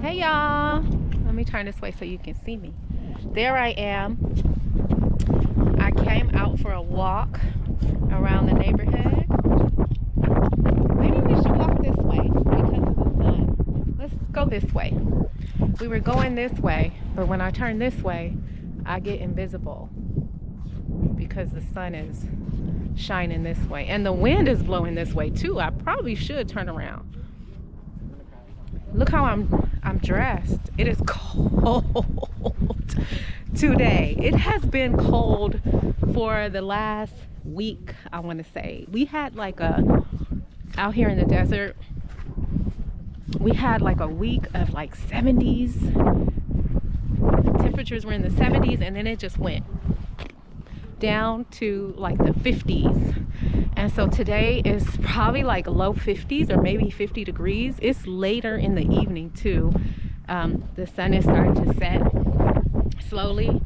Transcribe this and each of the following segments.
Hey y'all, let me turn this way so you can see me. There I am. I came out for a walk around the neighborhood. Maybe we should walk this way because of the sun. Let's go this way. We were going this way, but when I turn this way, I get invisible because the sun is shining this way and the wind is blowing this way too. I probably should turn around. Look how I'm dressed. It is cold today. It has been cold for the last week, I want to say. We had like out here in the desert, we had like a week of like 70s. Temperatures were in the 70s and then it just went down to like the 50s. And so today is probably like low 50s or maybe 50 degrees. It's later in the evening too. The sun is starting to set slowly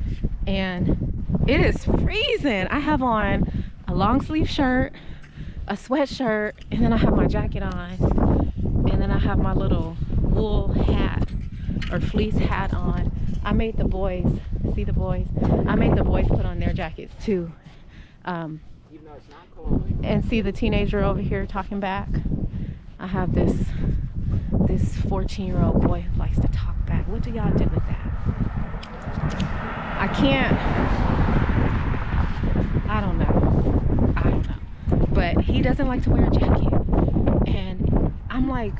and it is freezing. I have on a long sleeve shirt, a sweatshirt, and then I have my jacket on, and then I have my little wool hat or fleece hat on. I made the boys, see the boys? I made the boys put on their jackets too. Even though it's not cold. And see the teenager over here talking back? I have this 14-year-old boy who likes to talk back. What do y'all do with that? I don't know. But he doesn't like to wear a jacket. And I'm like,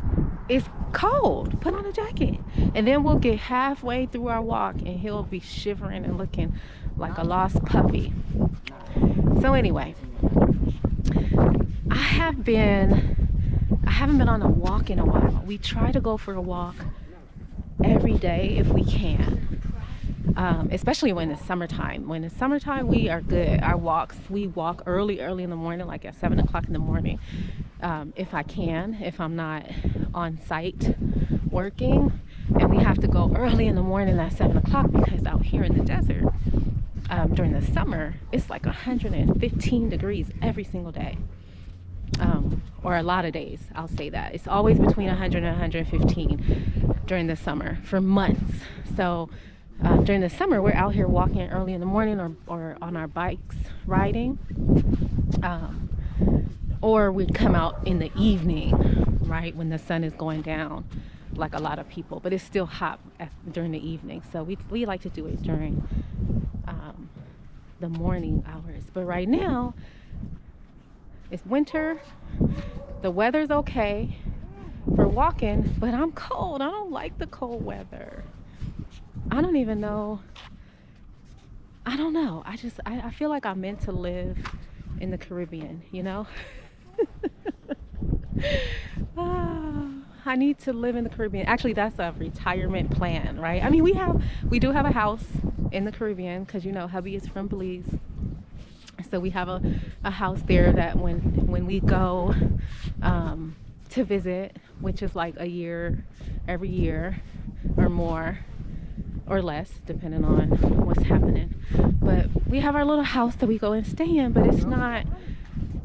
it's cold, put on a jacket. And then we'll get halfway through our walk and he'll be shivering and looking like a lost puppy. So anyway, I haven't been on a walk in a while. We try to go for a walk every day if we can, especially when it's summertime. When it's summertime, we are good. We walk early in the morning, like at 7 o'clock in the morning, if I can, if I'm not on site working. And we have to go early in the morning at 7 o'clock because out here in the desert, during the summer, it's like 115 degrees every single day. Or a lot of days, I'll say that. It's always between 100 and 115 during the summer for months. So during the summer, we're out here walking early in the morning or on our bikes riding. Or we come out in the evening, right, when the sun is going down, like a lot of people. But it's still hot during the evening. So we like to do it during the morning hours. But right now, it's winter. The weather's okay for walking, but I'm cold. I don't like the cold weather. I don't even know. I don't know. I feel like I'm meant to live in the Caribbean, you know? I need to live in the Caribbean. Actually, that's a retirement plan, right? I mean, we do have a house in the Caribbean because, you know, hubby is from Belize. So we have a house there that when we go to visit, which is like a year, every year or more or less, depending on what's happening. But we have our little house that we go and stay in, but it's not,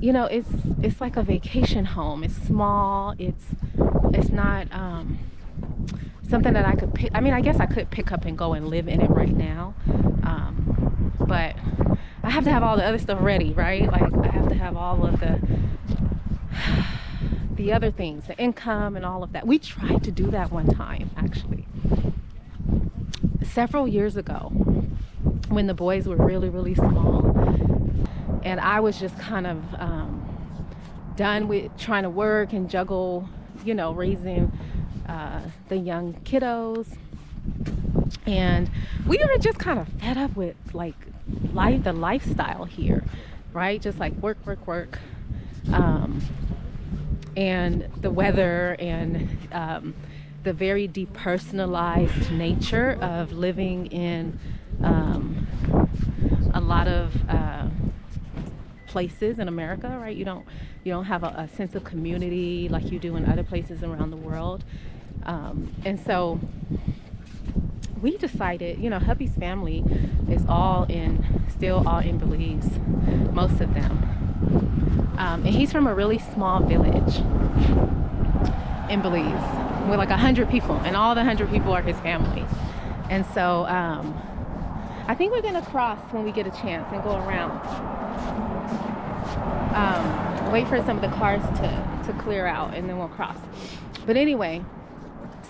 you know, it's like a vacation home. It's small. It's not something that I could pick. I mean, I guess I could pick up and go and live in it right now. But I have to have all the other stuff ready, right? Like I have to have all of the other things, the income and all of that. We tried to do that one time, actually, several years ago when the boys were really, really small. And I was just kind of done with trying to work and juggle, you know, raising the young kiddos. And we were just kind of fed up with like the lifestyle here, right? Just like work. And the weather and the very depersonalized nature of living in a lot of places in America, right? You don't have a sense of community like you do in other places around the world. And so we decided, you know, hubby's family is still all in Belize, most of them. And he's from a really small village in Belize. with like 100 people, and all the 100 people are his family. And so I think we're gonna cross when we get a chance and go around. Wait for some of the cars to clear out, and then we'll cross. But anyway,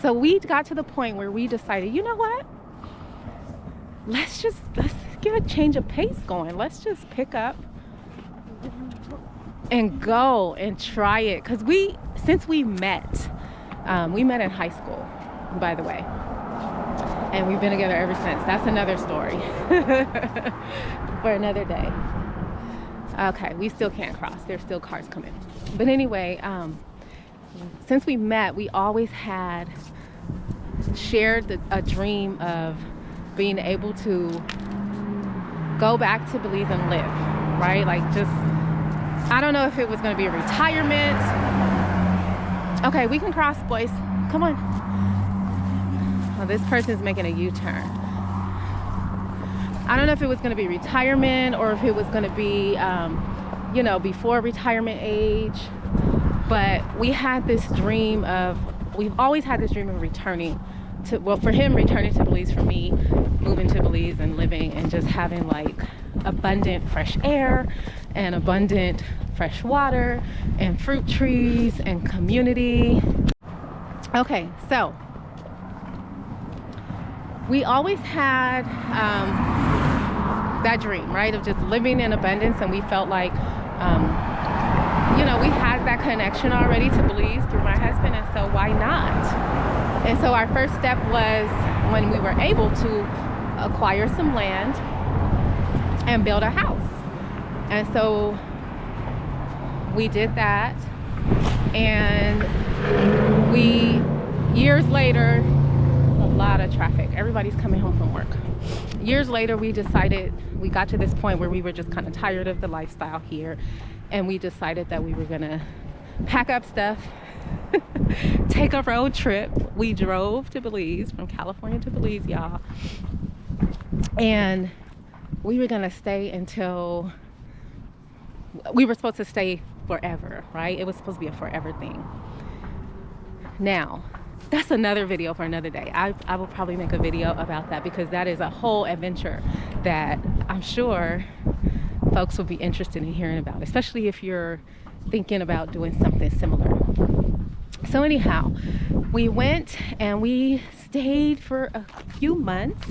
so we got to the point where we decided, you know what? Let's get a change of pace going. Let's just pick up and go and try it. Because since we met in high school, by the way, and we've been together ever since. That's another story for another day. Okay, we still can't cross. There's still cars coming. But anyway, since we met, we always had shared a dream of being able to go back to Belize and live, right? Like, just, I don't know if it was going to be a retirement. Okay, we can cross, boys. Come on. Oh, this person's making a U-turn. I don't know if it was going to be retirement or if it was going to be, you know, before retirement age. But we had this dream of, we've always had this dream of returning to, well, for him, returning to Belize, for me, moving to Belize and living and just having like abundant fresh air and abundant fresh water and fruit trees and community. Okay, so we always had that dream, right, of just living in abundance, and we felt like, you know, we had that connection already to Belize through my husband, and so why not? And so our first step was when we were able to acquire some land and build a house. And so we did that, and years later, a lot of traffic, everybody's coming home from work. Years later, we decided, we got to this point where we were just kind of tired of the lifestyle here, and we decided that we were gonna pack up stuff, take a road trip. We drove to Belize, from California to Belize, y'all, and we were gonna stay until, we were supposed to stay forever, right? It was supposed to be a forever thing. Now, that's another video for another day. I will probably make a video about that, because that is a whole adventure that I'm sure folks will be interested in hearing about, especially if you're thinking about doing something similar. So anyhow, we went and we stayed for a few months,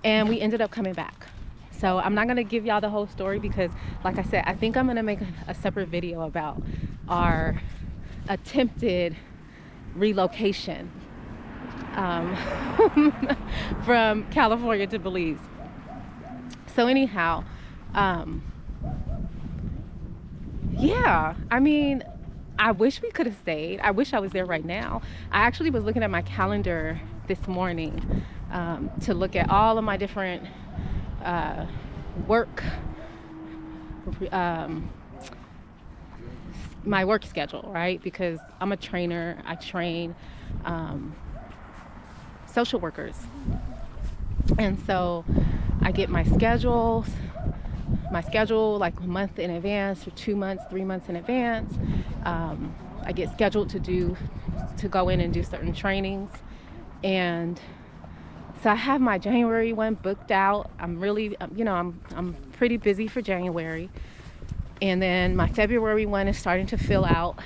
and we ended up coming back. So I'm not gonna give y'all the whole story, because like I said, I think I'm gonna make a separate video about our attempted relocation from California to Belize. So anyhow, yeah, I mean, I wish we could have stayed. I wish I was there right now. I actually was looking at my calendar this morning to look at all of my different my work schedule, right? Because I'm a trainer. I train social workers, and so I get my schedule like a month in advance, or 2 months, 3 months in advance. I get scheduled to go in and do certain trainings, and so I have my January one booked out. I'm really, you know, I'm pretty busy for January. And then my February one is starting to fill out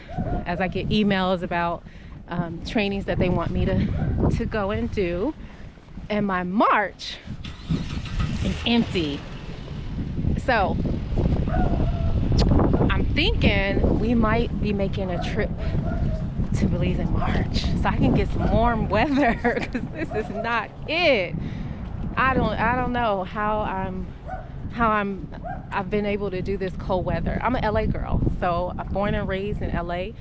as I get emails about trainings that they want me to go and do. And my March is empty. So I'm thinking we might be making a trip to Belize in March, so I can get some warm weather, because this is not it. I don't know how I've been able to do this cold weather. I'm an LA girl, so I'm born and raised in LA.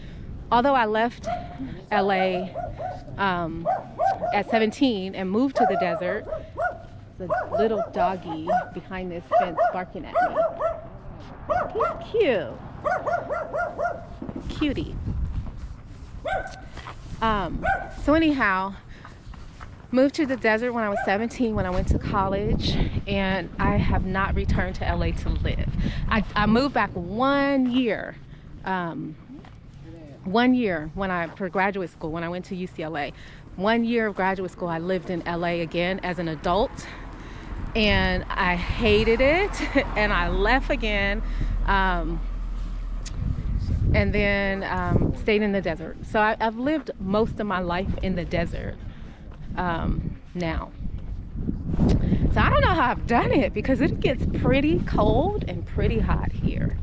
Although I left LA at 17 and moved to the desert. There's a little doggy behind this fence barking at me. He's cute. Cutie. So anyhow, moved to the desert when I was 17, when I went to college, and I have not returned to LA to live. I moved back 1 year 1 year for graduate school, when I went to UCLA, 1 year of graduate school, I lived in LA again as an adult, and I hated it. And I left again, and then stayed in the desert. So I've lived most of my life in the desert now. So I don't know how I've done it, because it gets pretty cold and pretty hot here.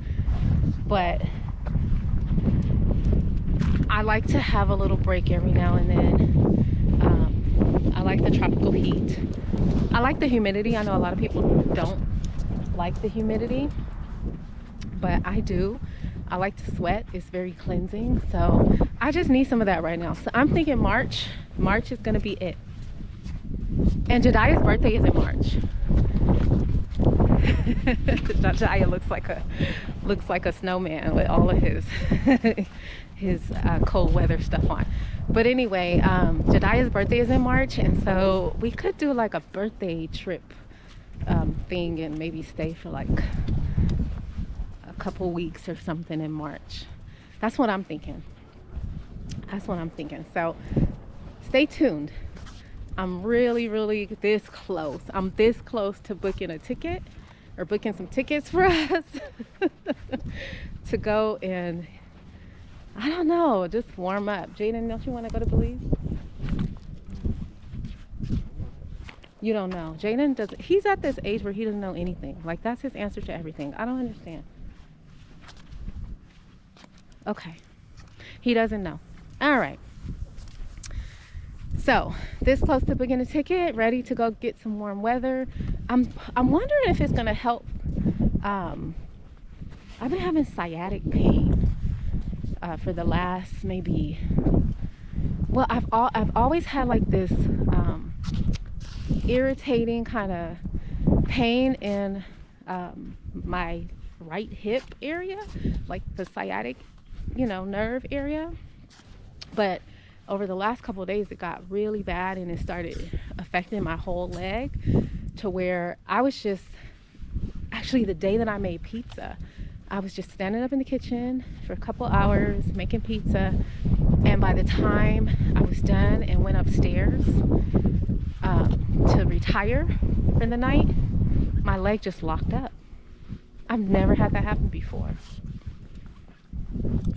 But I like to have a little break every now and then. I like the tropical heat. I like the humidity. I know a lot of people don't like the humidity, but I do. I like to sweat. It's very cleansing. So I just need some of that right now. So I'm thinking March. March is going to be it. And Jediah's birthday is in March. Jediah looks like a snowman with all of his cold weather stuff on. But anyway, Jediah's birthday is in March, and so we could do like a birthday trip thing and maybe stay for like a couple weeks or something in March. That's what I'm thinking. So stay tuned. I'm really this close. I'm this close to booking a ticket, or booking some tickets for us to go and, I don't know, just warm up. Jaden, don't you want to go to Belize? You don't know. Jaden doesn't. He's at this age where he doesn't know anything. Like, that's his answer to everything. I don't understand. Okay. He doesn't know. All right. So this close to booking a ticket, ready to go get some warm weather. I'm wondering if it's gonna help. I've been having sciatic pain for the last maybe. Well, I've always had like this irritating kind of pain in my right hip area, like the sciatic, nerve area. But over the last couple of days, it got really bad, and it started affecting my whole leg, to where I was just, actually the day that I made pizza, I was just standing up in the kitchen for a couple hours making pizza, and by the time I was done and went upstairs to retire for the night, my leg just locked up. I've never had that happen before.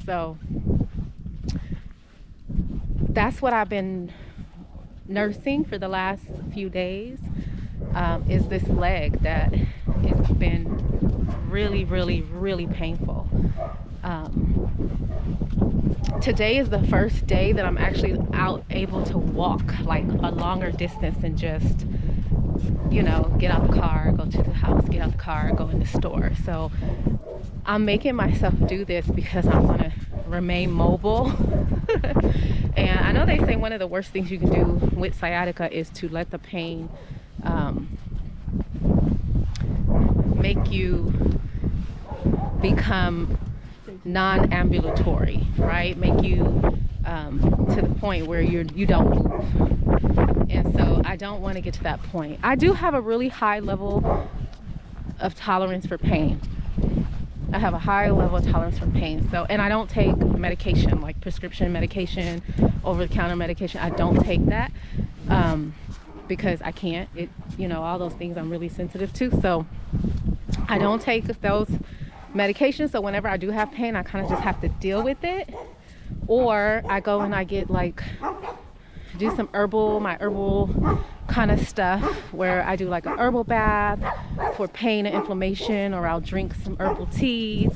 So that's what I've been nursing for the last few days, is this leg that has been really painful. Today is the first day that I'm actually able to walk like a longer distance than just, get out the car, go to the house, get out the car, go in the store. So I'm making myself do this because I want to remain mobile. And I know they say one of the worst things you can do with sciatica is to let the pain make you become non-ambulatory, right? Make you to the point where you don't move. And so I don't want to get to that point. I do have a really high level of tolerance for pain. I have a high level of tolerance for pain. So, and I don't take medication, like prescription medication, over-the-counter medication. I don't take that because I can't. All those things I'm really sensitive to. So I don't take those medications. So whenever I do have pain, I kind of just have to deal with it. Or I go and I get do some my herbal kind of stuff, where I do like a herbal bath for pain and inflammation, or I'll drink some herbal teas.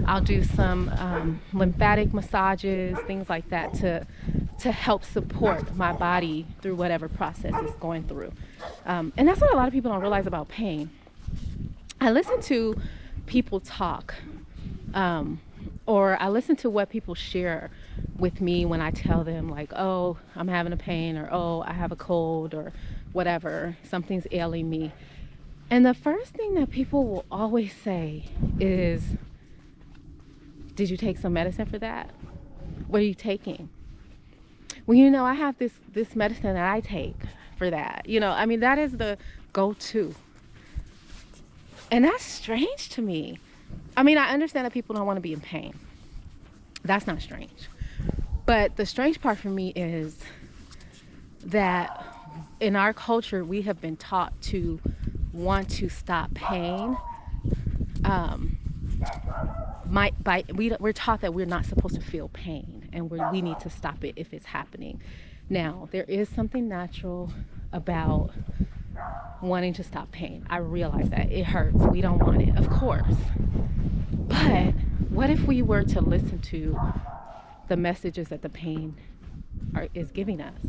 I'll do some lymphatic massages, things like that, to help support my body through whatever process it's going through. And that's what a lot of people don't realize about pain. I listen to people talk, or I listen to what people share with me when I tell them, like, oh, I'm having a pain, or oh, I have a cold, or whatever, something's ailing me. And the first thing that people will always say is, did you take some medicine for that? What are you taking? Well, I have this medicine that I take for that. That is the go-to. And that's strange to me. I understand that people don't want to be in pain. That's not strange. But the strange part for me is that in our culture, we have been taught to want to stop pain. We're taught that we're not supposed to feel pain, and we need to stop it if it's happening. Now, there is something natural about wanting to stop pain. I realize that it hurts. We don't want it, of course. But what if we were to listen to the messages that the pain is giving us?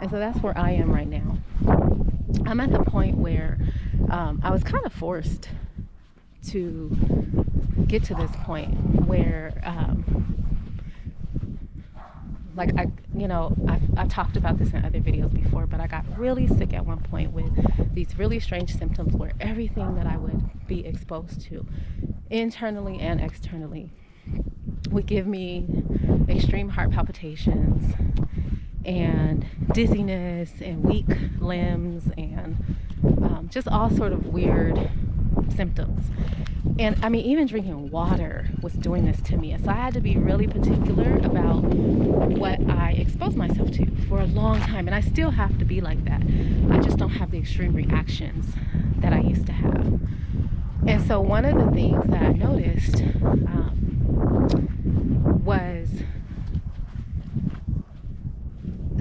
And so that's where I am right now. I'm at the point where I was kind of forced to get to this point where like I talked about this in other videos before, but I got really sick at one point with these really strange symptoms where everything that I would be exposed to internally and externally would give me extreme heart palpitations and dizziness and weak limbs and just all sort of weird symptoms. And I mean, even drinking water was doing this to me. And so I had to be really particular about what I exposed myself to for a long time. And I still have to be like that. I just don't have the extreme reactions that I used to have. And so one of the things that I noticed was,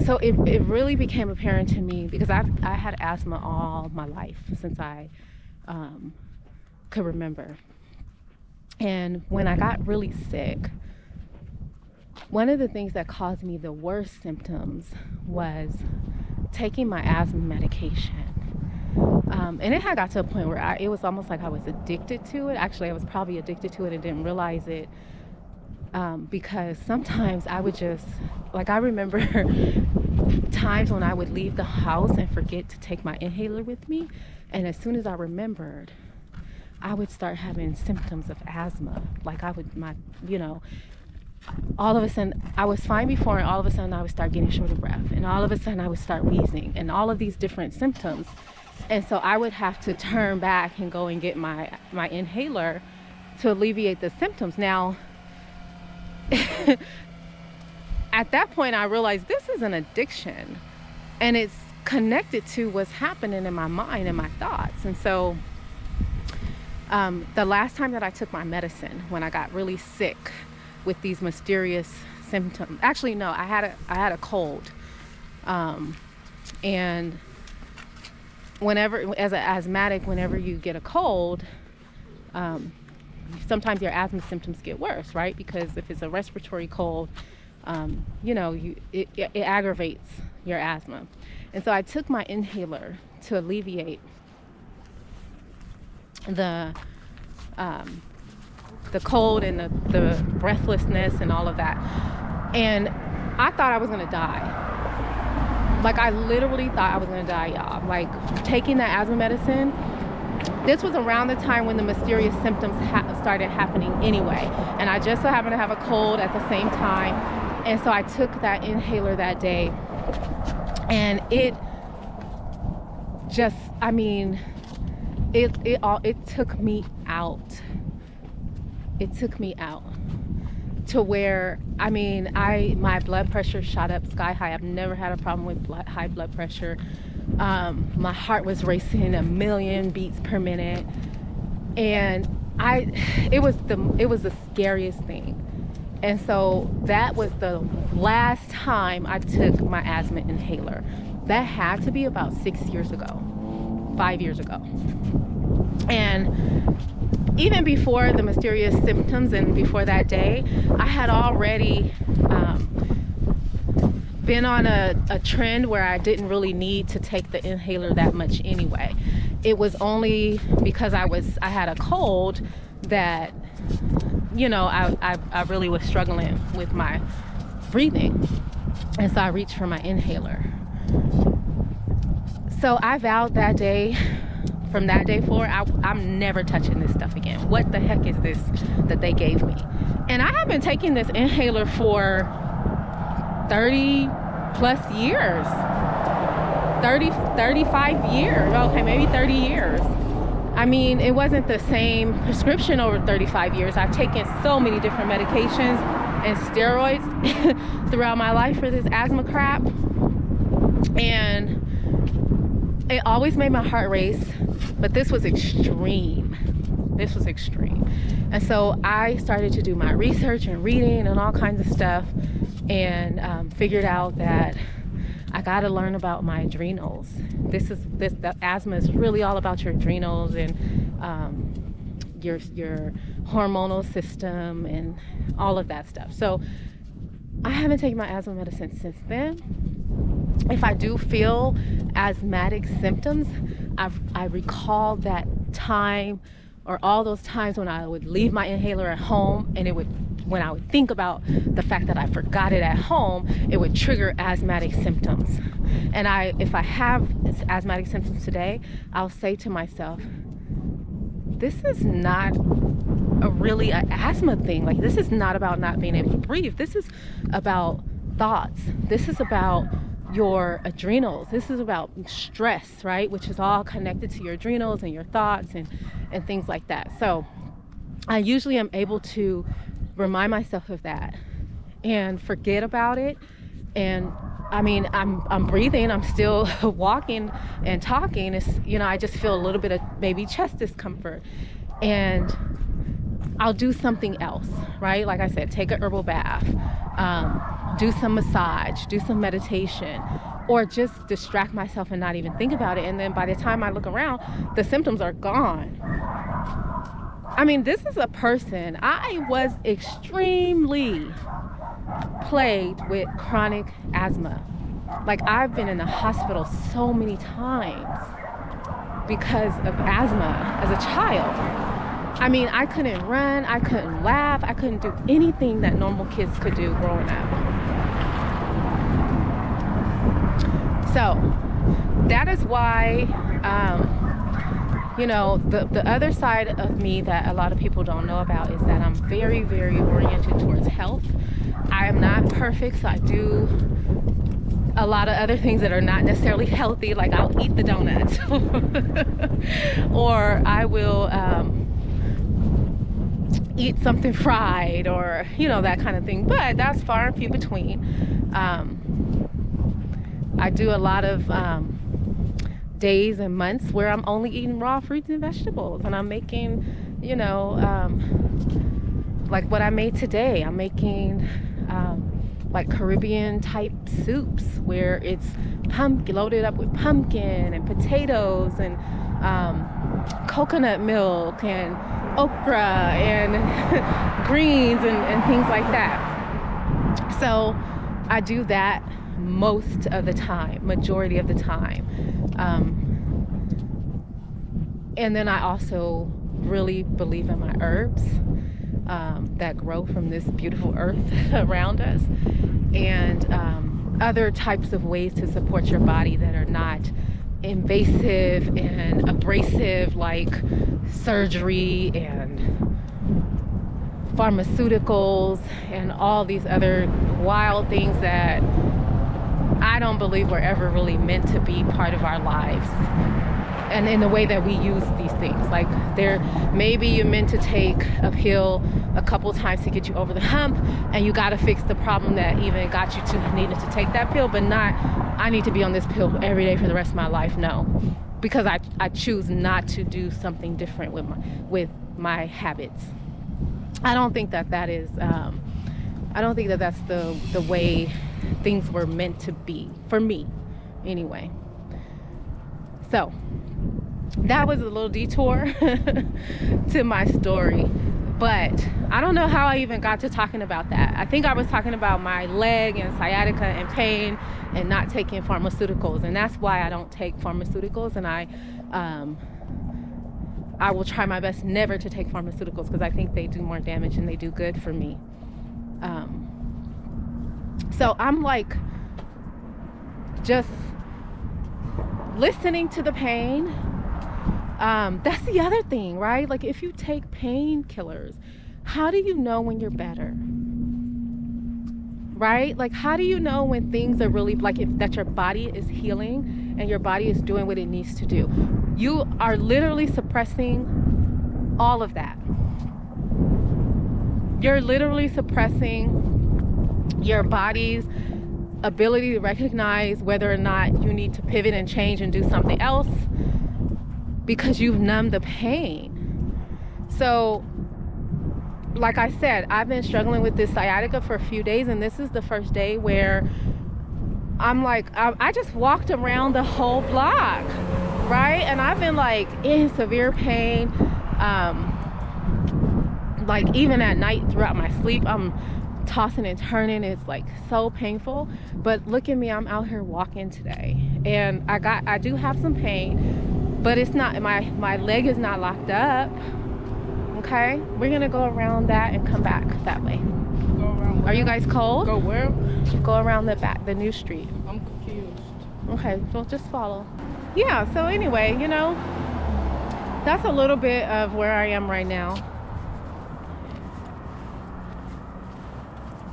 so it really became apparent to me because I had asthma all my life since I could remember. And when I got really sick, one of the things that caused me the worst symptoms was taking my asthma medication. And it had got to a point where it was almost like I was addicted to it. Actually, I was probably addicted to it and didn't realize it. Because sometimes I would just, like, I remember times when I would leave the house and forget to take my inhaler with me. And as soon as I remembered, I would start having symptoms of asthma. Like all of a sudden, I was fine before, and all of a sudden I would start getting short of breath. And all of a sudden I would start wheezing and all of these different symptoms. And so I would have to turn back and go and get my inhaler to alleviate the symptoms. Now, at that point, I realized this is an addiction, and it's connected to what's happening in my mind and my thoughts. And so the last time that I took my medicine, when I got really sick with these mysterious symptoms, actually no, I had a cold, and whenever, as an asthmatic, whenever you get a cold, sometimes your asthma symptoms get worse, right? Because if it's a respiratory cold, it aggravates your asthma. And so I took my inhaler to alleviate the cold and the breathlessness and all of that. And I thought I was gonna die. Like, I literally thought I was gonna die, y'all. Like, taking that asthma medicine, this was around the time when the mysterious symptoms started happening anyway. And I just so happened to have a cold at the same time. And so I took that inhaler that day. And it just, I mean, it took me out. It took me out to where, I mean, my blood pressure shot up sky high. I've never had a problem with high blood pressure. My heart was racing 1,000,000 beats per minute, and it was the scariest thing. And so that was the last time I took my asthma inhaler. That had to be about 6 years ago, 5 years ago. And even before the mysterious symptoms and before that day, I had already been on a trend where I didn't really need to take the inhaler that much anyway. It was only because I had a cold that, I really was struggling with my breathing. And so I reached for my inhaler. So I vowed that day, from that day forward, I'm never touching this stuff again. What the heck is this that they gave me? And I have been taking this inhaler for 30 plus years, 35 years, okay, maybe 30 years. I mean, it wasn't the same prescription over 35 years. I've taken so many different medications, and steroids throughout my life for this asthma crap, and it always made my heart race, but this was extreme. This was extreme. And so I started to do my research and reading and all kinds of stuff, and figured out that I got to learn about my adrenals. The asthma is really all about your adrenals and your hormonal system and all of that stuff. So I haven't taken my asthma medicine since then. If I do feel asthmatic symptoms, I recall that time, or all those times when I would leave my inhaler at home, and when I would think about the fact that I forgot it at home, it would trigger asthmatic symptoms. And if I have asthmatic symptoms today, I'll say to myself, this is not really an asthma thing. Like, this is not about not being able to breathe. This is about thoughts. This is about your adrenals. This is about stress, right? Which is all connected to your adrenals and your thoughts and things like that. So I usually am able to remind myself of that and forget about it. And I mean, I'm breathing, I'm still walking and talking. It's, I just feel a little bit of maybe chest discomfort, and I'll do something else, right? Like I said, take a herbal bath, do some massage, do some meditation, or just distract myself and not even think about it. And then by the time I look around, the symptoms are gone. I mean, this is a person, I was extremely plagued with chronic asthma. Like, I've been in the hospital so many times because of asthma as a child. I mean, I couldn't run, I couldn't laugh, I couldn't do anything that normal kids could do growing up. So that is why, the other side of me that a lot of people don't know about is that I'm very, very oriented towards health. I am not perfect, so I do a lot of other things that are not necessarily healthy, like I'll eat the donuts or I will eat something fried, or that kind of thing, but that's far and few between. I do a lot of days and months where I'm only eating raw fruits and vegetables, and I'm making like what I made today. I'm making like Caribbean type soups where it's loaded up with pumpkin and potatoes and coconut milk and okra and greens and things like that. So I do that most of the time, majority of the time. And then I also really believe in my herbs that grow from this beautiful earth around us, and other types of ways to support your body that are not invasive and abrasive, like surgery and pharmaceuticals and all these other wild things that I don't believe were ever really meant to be part of our lives. And in the way that we use these things, like maybe you're meant to take a pill a couple times to get you over the hump, and you got to fix the problem that even got you to needing to take that pill, but not, I need to be on this pill every day for the rest of my life. No, because I choose not to do something different with my habits. I don't think that is, I don't think that that's the way things were meant to be, for me anyway. So that was a little detour to my story, but I don't know how I even got to talking about that. I think I was talking about my leg and sciatica and pain and not taking pharmaceuticals, and that's why I don't take pharmaceuticals, and I will try my best never to take pharmaceuticals, because I think they do more damage than they do good for me. So I'm like just listening to the pain. That's the other thing, right? Like, if you take painkillers, how do you know when you're better? Right? Like, how do you know when things are really, like, that your body is healing and your body is doing what it needs to do? You are literally suppressing all of that. You're literally suppressing your body's ability to recognize whether or not you need to pivot and change and do something else because you've numbed the pain. So like I said, I've been struggling with this sciatica for a few days, and this is the first day where I'm like, I just walked around the whole block, right? And I've been like in severe pain. Like even at night throughout my sleep, I'm tossing and turning. It's like so painful. But look at me, I'm out here walking today, and I do have some pain, but it's not, my leg is not locked up. Okay, we're gonna go around that and come back that way. Go around where? Are you guys cold? Go where? Go around the back, the new street. I'm confused. Okay, so just follow. Yeah, so anyway, you know, that's a little bit of where I am right now.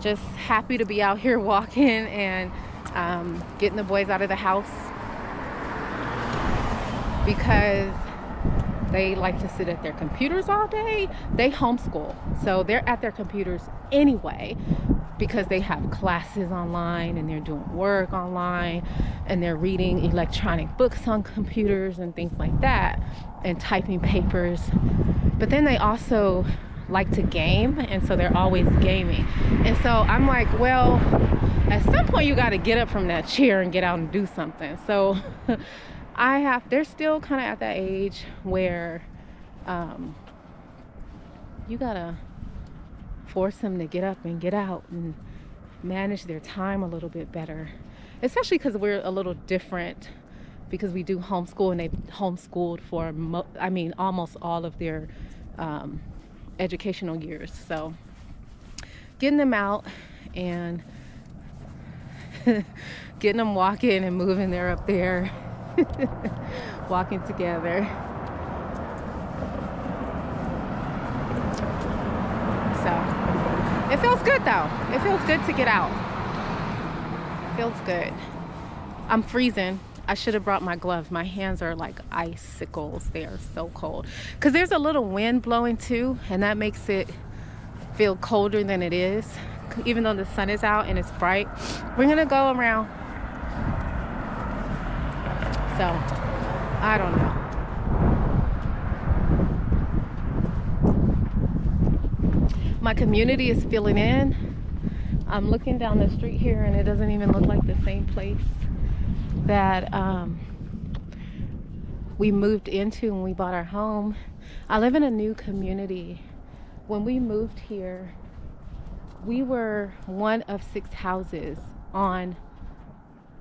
Just happy to be out here walking and getting the boys out of the house because they like to sit at their computers all day. They homeschool, so they're at their computers anyway because they have classes online and they're doing work online and they're reading electronic books on computers and things like that and typing papers. But then they also like to game, and so they're always gaming. And so I'm like, well, at some point you got to get up from that chair and get out and do something. So they're still kind of at that age where you gotta force them to get up and get out and manage their time a little bit better, especially because we're a little different because we do homeschool, and they homeschooled for almost all of their educational years. So getting them out and getting them walking and moving, they're up there walking together. So it feels good though. It feels good to get out. Feels good. I'm freezing. I should have brought my gloves. My hands are like icicles. They are so cold because there's a little wind blowing too, and that makes it feel colder than it is, even though the sun is out and it's bright. We're gonna go around. So I don't know. My community is filling in. I'm looking down the street here and it doesn't even look like the same place that we moved into when we bought our home. I live in a new community. When we moved here, we were one of 6 houses on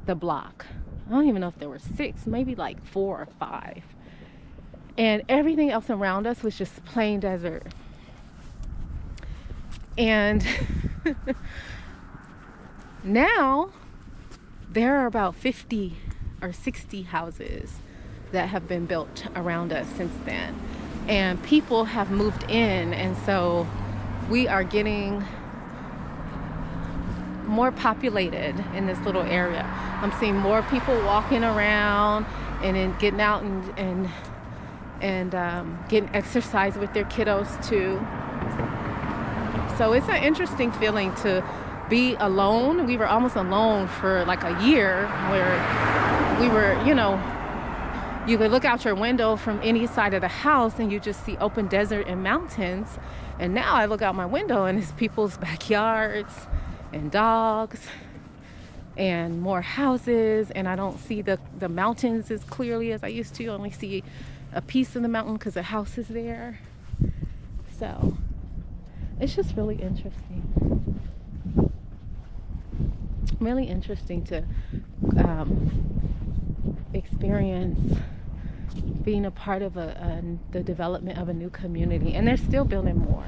the block. I don't even know if there were 6, maybe like 4 or 5. And everything else around us was just plain desert. And now there are about 50 or 60 houses that have been built around us since then. And people have moved in, and so we are getting more populated in this little area. I'm seeing more people walking around and then getting out and getting exercise with their kiddos too. So it's an interesting feeling to be alone. We were almost alone for like a year, where we were, you know, you could look out your window from any side of the house and you just see open desert and mountains. And now I look out my window and it's people's backyards and dogs and more houses, and I don't see the mountains as clearly as I used to. I only see a piece of the mountain because the house is there. So it's just really interesting. Really interesting to experience being a part of the development of a new community, and they're still building more.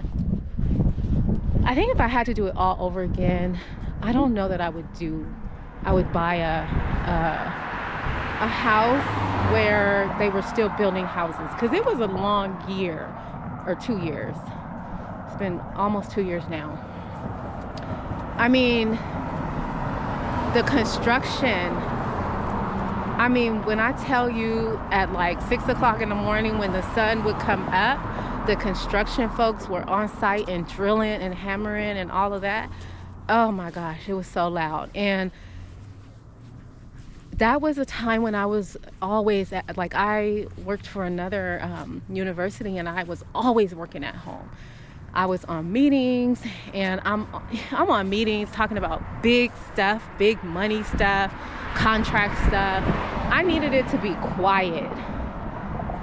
I think if I had to do it all over again, I don't know that I would buy a house where they were still building houses, because it was a long year or 2 years. It's been almost 2 years now. I mean, the construction, I mean, when I tell you at like 6 o'clock in the morning when the sun would come up, the construction folks were on site and drilling and hammering and all of that. Oh my gosh, it was so loud. And that was a time when I was always at, like, I worked for another university, and I was always working at home. I was on meetings, and I'm on meetings talking about big stuff, big money stuff, contract stuff. I needed it to be quiet.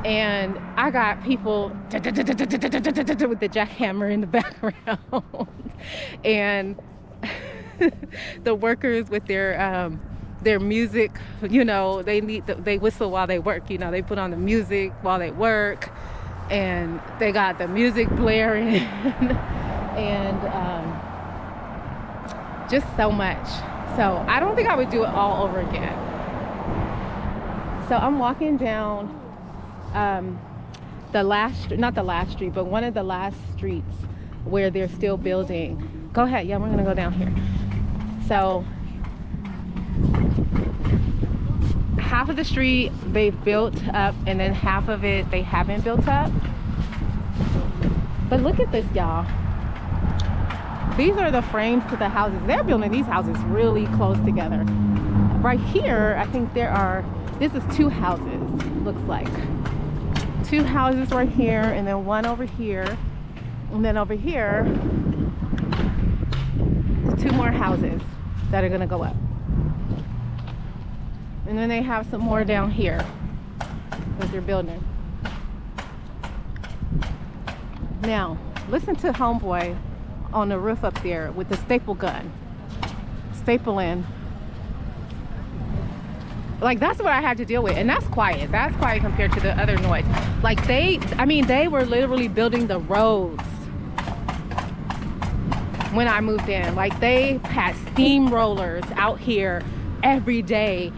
And I got people with the jackhammer in the background. And the workers with their music, you know, they whistle while they work, you know, they put on the music while they work, and they got the music blaring. And just so much. So I don't think I would do it all over again. So I'm walking down not the last street, but one of the last streets where they're still building. Go ahead. Yeah, we're gonna go down here. So half of the street they've built up, and then half of it they haven't built up. But look at this, y'all. These are the frames to the houses. They're building these houses really close together. Right here, I think this is 2 houses, looks like. 2 houses right here, and then one over here. And then over here, 2 more houses that are gonna go up. And then they have some more down here that they're building. Now, listen to homeboy on the roof up there with the staple gun. Stapling. Like, that's what I had to deal with, and that's quiet. That's quiet compared to the other noise. Like, they were literally building the roads when I moved in. Like, they had steamrollers out here every day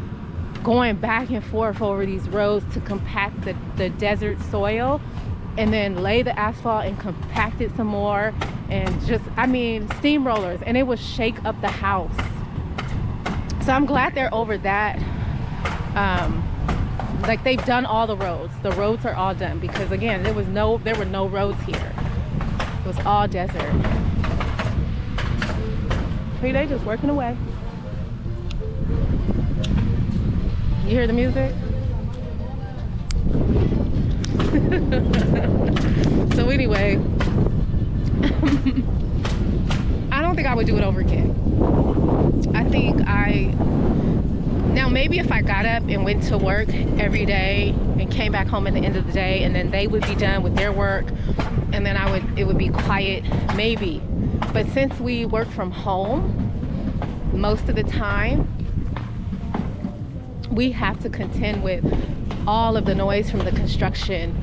going back and forth over these roads to compact the desert soil, and then lay the asphalt and compact it some more, and just, I mean, steamrollers, and it would shake up the house. So I'm glad they're over that. Like, they've done all the roads. The roads are all done, because again, there were no roads here. It was all desert. See, they just working away. You hear the music? So anyway, I don't think I would do it over again. I think now maybe if I got up and went to work every day and came back home at the end of the day, and then they would be done with their work, and then it would be quiet, maybe. But since we work from home most of the time, we have to contend with all of the noise from the construction.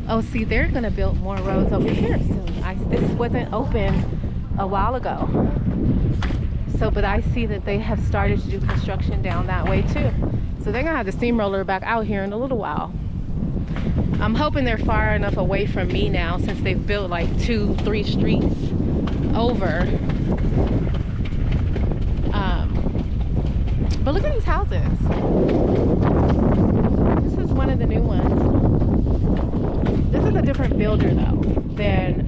Oh, see, they're gonna build more roads over here soon. This wasn't open a while ago. So, but I see that they have started to do construction down that way too. So they're gonna have the steamroller back out here in a little while. I'm hoping they're far enough away from me now, since they've built like 2-3 streets over. But look at these houses. This is one of the new ones. This is a different builder though than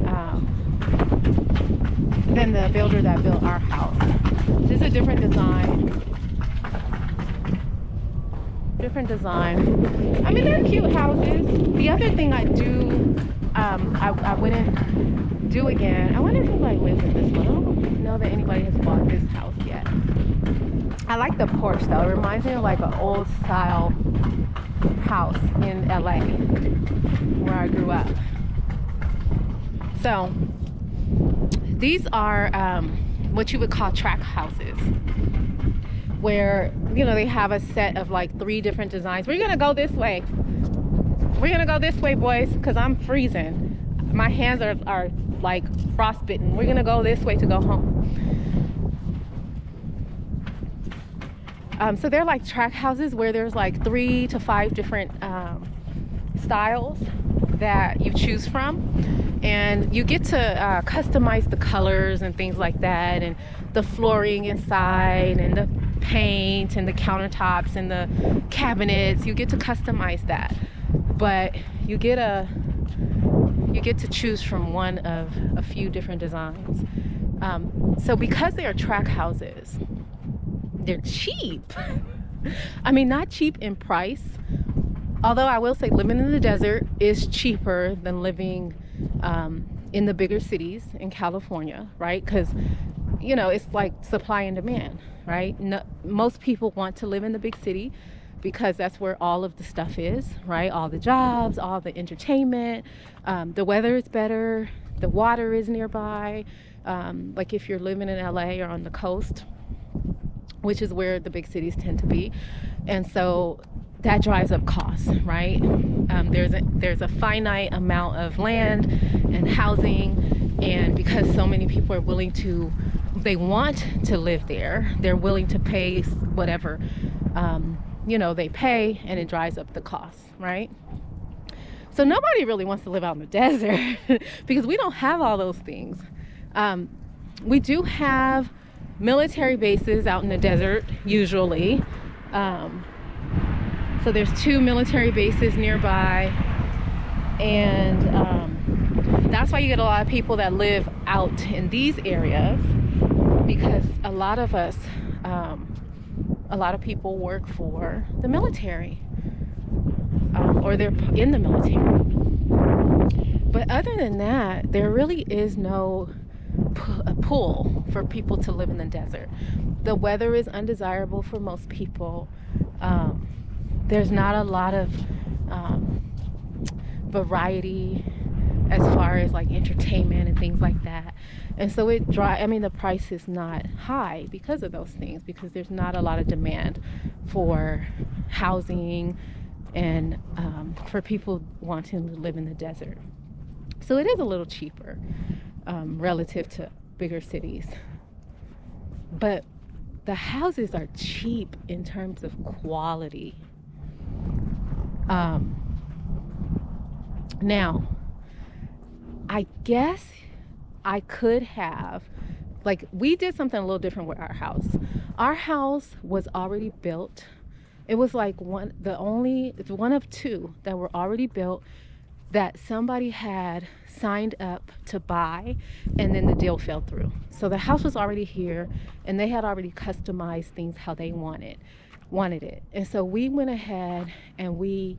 the builder that built our house. This is a different design. Different design. I mean, they're cute houses. The other thing I do, I wouldn't do again. I wonder if anybody lives in this one. I don't know that anybody has bought this house yet. I like the porch though. It reminds me of like an old style house in LA where I grew up. So these are what you would call track houses, where, you know, they have a set of like 3 different designs. We're gonna go this way. We're gonna go this way, boys, because I'm freezing. My hands are like frostbitten. We're gonna go this way to go home. So they're like track houses where there's like 3 to 5 different styles that you choose from, and you get to customize the colors and things like that, and the flooring inside, and the paint and the countertops and the cabinets. You get to customize that, but you get to choose from one of a few different designs. So because they are tract houses, they're cheap. I mean, not cheap in price, although I will say living in the desert is cheaper than living in the bigger cities in California, right? Because, you know, it's like supply and demand, right? No, most people want to live in the big city because that's where all of the stuff is, right? All the jobs, all the entertainment, the weather is better, the water is nearby. Like if you're living in LA or on the coast, which is where the big cities tend to be. And so that drives up costs, right? There's a finite amount of land and housing, and because so many people are they want to live there, they're willing to pay whatever, they pay, and it drives up the costs, right? So nobody really wants to live out in the desert because we don't have all those things. We do have military bases out in the desert usually. So there's 2 military bases nearby, and that's why you get a lot of people that live out in these areas, because a lot of people work for the military, or they're in the military. But other than that, there really is no pull for people to live in the desert. The weather is undesirable for most people. There's not a lot of variety as far as like entertainment and things like that, and so the price is not high because of those things, because there's not a lot of demand for housing and for people wanting to live in the desert. So it is a little cheaper relative to bigger cities, but the houses are cheap in terms of quality. Now, I guess I could have, like, we did something a little different with our house. Our house was already built. It was like one of 2 that were already built that somebody had signed up to buy, and then the deal fell through. So the house was already here, and they had already customized things how they wanted it. And so we went ahead and we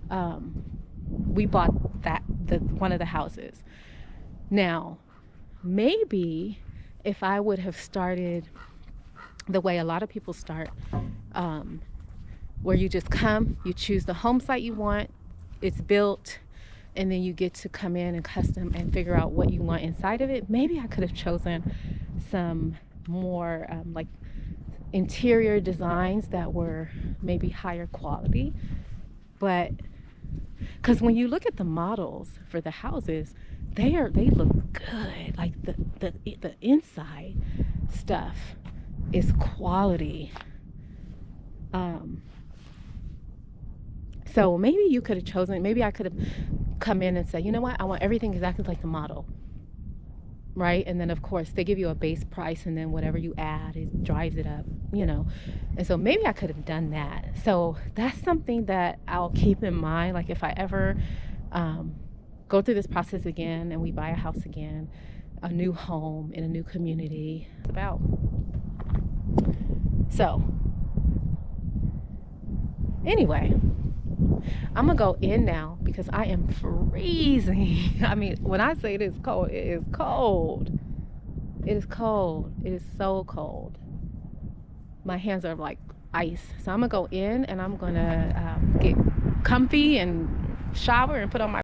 bought one of the houses. Now, maybe if I would have started the way a lot of people start, where you just come, you choose the home site you want, it's built, and then you get to come in and custom and figure out what you want inside of it. Maybe I could have chosen some more like interior designs that were maybe higher quality. But because when you look at the models for the houses, they look good. Like the inside stuff is quality. So maybe you could have chosen, maybe I could have come in and said, you know what, I want everything exactly like the model, right? And then of course they give you a base price, and then whatever you add, it drives it up, and so maybe I could have done that. So that's something that I'll keep in mind, like if I ever go through this process again and we buy a house again, a new home in a new community. It's about. So anyway, I'm gonna go in now because I am freezing. I mean, when I say it is cold, it is cold. It is cold. It is so cold. My hands are like ice. So I'm gonna go in and I'm gonna get comfy and shower and put on my